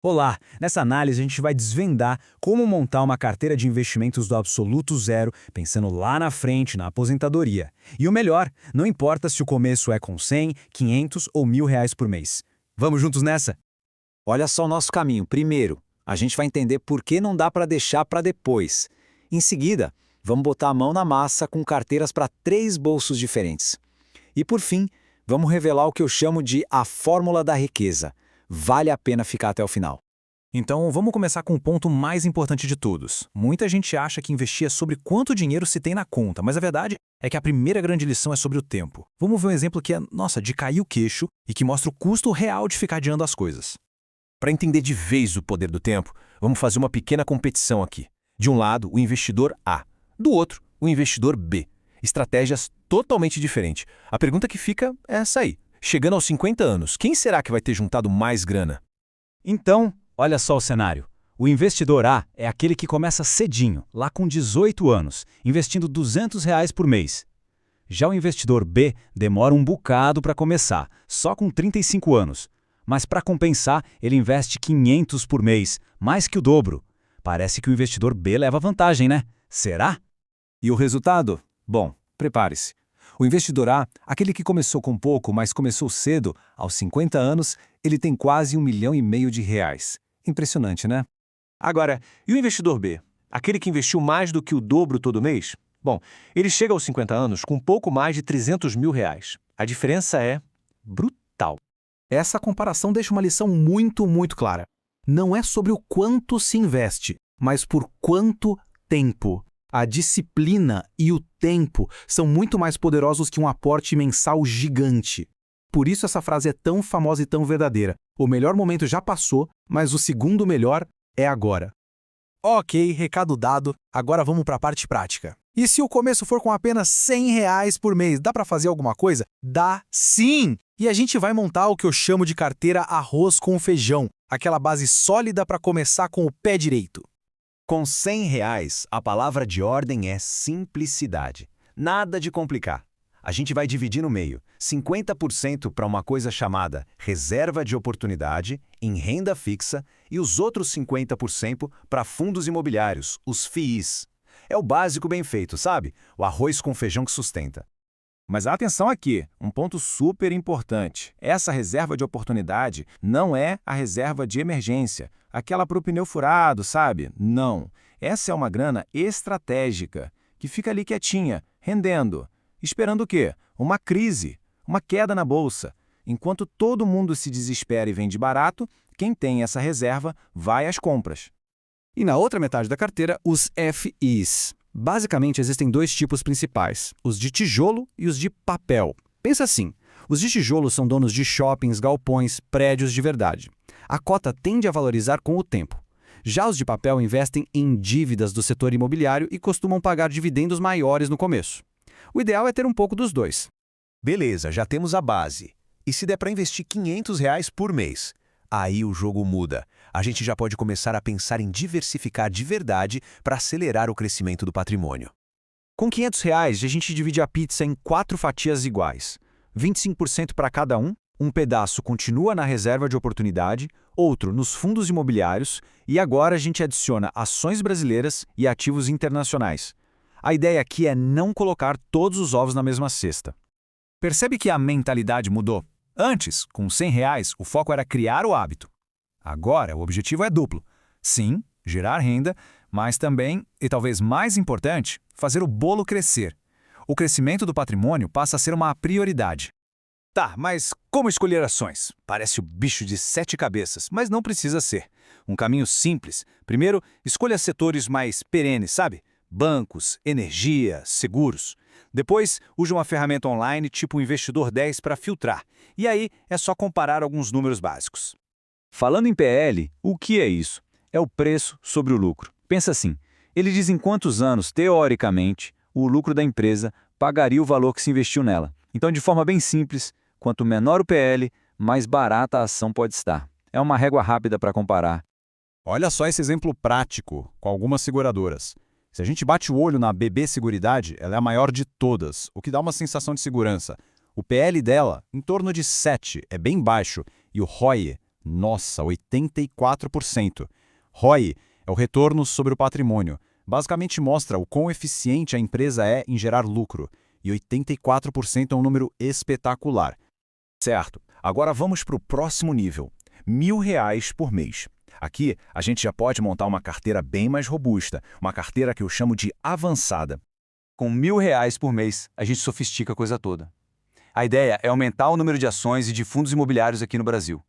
Olá! Nessa análise a gente vai desvendar como montar uma carteira de investimentos do absoluto zero, pensando lá na frente, na aposentadoria. E o melhor, não importa se o começo é com 100, 500 ou R$ 1.000 por mês. Vamos juntos nessa? Olha só o nosso caminho. Primeiro, a gente vai entender por que não dá para deixar para depois. Em seguida, vamos botar a mão na massa com carteiras para 3 bolsos diferentes. E por fim, vamos revelar o que eu chamo de a fórmula da riqueza. Vale a pena ficar até o final. Então vamos começar com o ponto mais importante de todos. Muita gente acha que investir é sobre quanto dinheiro se tem na conta, mas a verdade é que a primeira grande lição é sobre o tempo. Vamos ver um exemplo que é, de cair o queixo e que mostra o custo real de ficar adiando as coisas. Para entender de vez o poder do tempo, vamos fazer uma pequena competição aqui. De um lado, o investidor A. Do outro, o investidor B. Estratégias totalmente diferentes. A pergunta que fica é essa aí. Chegando aos 50 anos, quem será que vai ter juntado mais grana? Então, olha só o cenário. O investidor A é aquele que começa cedinho, lá com 18 anos, investindo R$ 200 por mês. Já o investidor B demora um bocado para começar, só com 35 anos. Mas para compensar, ele investe 500 por mês, mais que o dobro. Parece que o investidor B leva vantagem, né? Será? E o resultado? Bom, prepare-se. O investidor A, aquele que começou com pouco, mas começou cedo, aos 50 anos, ele tem quase R$ 1,5 milhão. Impressionante, né? Agora, e o investidor B? Aquele que investiu mais do que o dobro todo mês? Bom, ele chega aos 50 anos com pouco mais de R$ 300 mil. A diferença é brutal. Essa comparação deixa uma lição muito clara. Não é sobre o quanto se investe, mas por quanto tempo. A disciplina e o tempo são muito mais poderosos que um aporte mensal gigante. Por isso essa frase é tão famosa e tão verdadeira. O melhor momento já passou, mas o segundo melhor é agora. Ok, recado dado, agora vamos para a parte prática. E se o começo for com apenas R$ 100 por mês, dá para fazer alguma coisa? Dá sim! E a gente vai montar o que eu chamo de carteira arroz com feijão, aquela base sólida para começar com o pé direito. Com R$ 100, a palavra de ordem é simplicidade. Nada de complicar. A gente vai dividir no meio, 50% para uma coisa chamada reserva de oportunidade, em renda fixa, e os outros 50% para fundos imobiliários, os FIIs. É o básico bem feito, sabe? O arroz com feijão que sustenta. Mas atenção aqui, um ponto super importante. Essa reserva de oportunidade não é a reserva de emergência, aquela para o pneu furado, sabe? Não. Essa é uma grana estratégica, que fica ali quietinha, rendendo. Esperando o quê? Uma crise, uma queda na bolsa. Enquanto todo mundo se desespera e vende barato, quem tem essa reserva vai às compras. E na outra metade da carteira, os FIs. Basicamente, existem 2 tipos principais, os de tijolo e os de papel. Pensa assim, os de tijolo são donos de shoppings, galpões, prédios de verdade. A cota tende a valorizar com o tempo. Já os de papel investem em dívidas do setor imobiliário e costumam pagar dividendos maiores no começo. O ideal é ter um pouco dos dois. Beleza, já temos a base. E se der para investir R$ 500 por mês? Aí o jogo muda. A gente já pode começar a pensar em diversificar de verdade para acelerar o crescimento do patrimônio. Com R$ 500, a gente divide a pizza em 4 fatias iguais. 25% para cada um pedaço continua na reserva de oportunidade, outro nos fundos imobiliários e agora a gente adiciona ações brasileiras e ativos internacionais. A ideia aqui é não colocar todos os ovos na mesma cesta. Percebe que a mentalidade mudou? Antes, com R$ 100, o foco era criar o hábito. Agora, o objetivo é duplo. Sim, gerar renda, mas também, e talvez mais importante, fazer o bolo crescer. O crescimento do patrimônio passa a ser uma prioridade. Tá, mas como escolher ações? Parece o bicho de 7 cabeças, mas não precisa ser. Um caminho simples. Primeiro, escolha setores mais perenes, sabe? Bancos, energia, seguros. Depois, use uma ferramenta online tipo o Investidor 10 para filtrar. E aí, é só comparar alguns números básicos. Falando em PL, o que é isso? É o preço sobre o lucro. Pensa assim, ele diz em quantos anos, teoricamente, o lucro da empresa pagaria o valor que se investiu nela. Então, de forma bem simples, quanto menor o PL, mais barata a ação pode estar. É uma régua rápida para comparar. Olha só esse exemplo prático com algumas seguradoras. Se a gente bate o olho na BB Seguridade, ela é a maior de todas, o que dá uma sensação de segurança. O PL dela, em torno de 7, é bem baixo, e o ROE, Nossa, 84%. ROI é o retorno sobre o patrimônio. Basicamente mostra o quão eficiente a empresa é em gerar lucro. E 84% é um número espetacular. Certo. Agora vamos para o próximo nível. R$ 1.000 por mês. Aqui, a gente já pode montar uma carteira bem mais robusta, uma carteira que eu chamo de avançada. Com R$ 1.000 por mês, a gente sofistica a coisa toda. A ideia é aumentar o número de ações e de fundos imobiliários aqui no Brasil.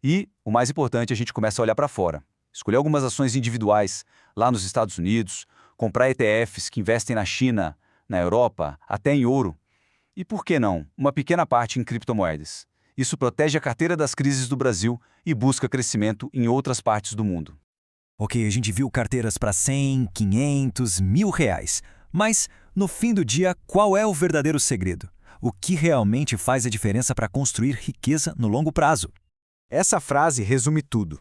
E, o mais importante, a gente começa a olhar para fora. Escolher algumas ações individuais, lá nos Estados Unidos, comprar ETFs que investem na China, na Europa, até em ouro. E por que não, uma pequena parte em criptomoedas? Isso protege a carteira das crises do Brasil e busca crescimento em outras partes do mundo. Ok, a gente viu carteiras para 100, 500, R$ 1.000. Mas, no fim do dia, qual é o verdadeiro segredo? O que realmente faz a diferença para construir riqueza no longo prazo? Essa frase resume tudo.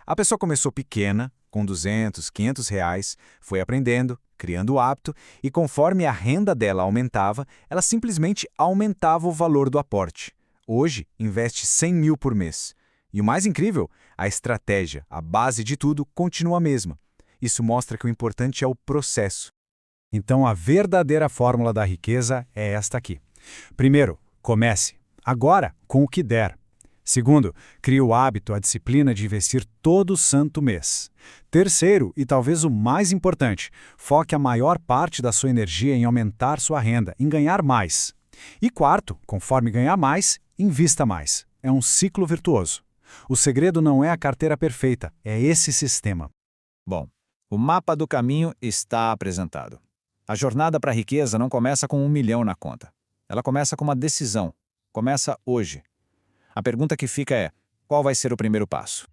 A pessoa começou pequena, com 200, 500 reais, foi aprendendo, criando o hábito, e conforme a renda dela aumentava, ela simplesmente aumentava o valor do aporte. Hoje, investe 100 mil por mês. E o mais incrível, a estratégia, a base de tudo, continua a mesma. Isso mostra que o importante é o processo. Então, a verdadeira fórmula da riqueza é esta aqui. Primeiro, comece. Agora, com o que der. Segundo, crie o hábito, a disciplina de investir todo santo mês. Terceiro, e talvez o mais importante, foque a maior parte da sua energia em aumentar sua renda, em ganhar mais. E quarto, conforme ganhar mais, invista mais. É um ciclo virtuoso. O segredo não é a carteira perfeita, é esse sistema. Bom, o mapa do caminho está apresentado. A jornada para a riqueza não começa com 1 milhão na conta. Ela começa com uma decisão. Começa hoje. A pergunta que fica é: qual vai ser o primeiro passo?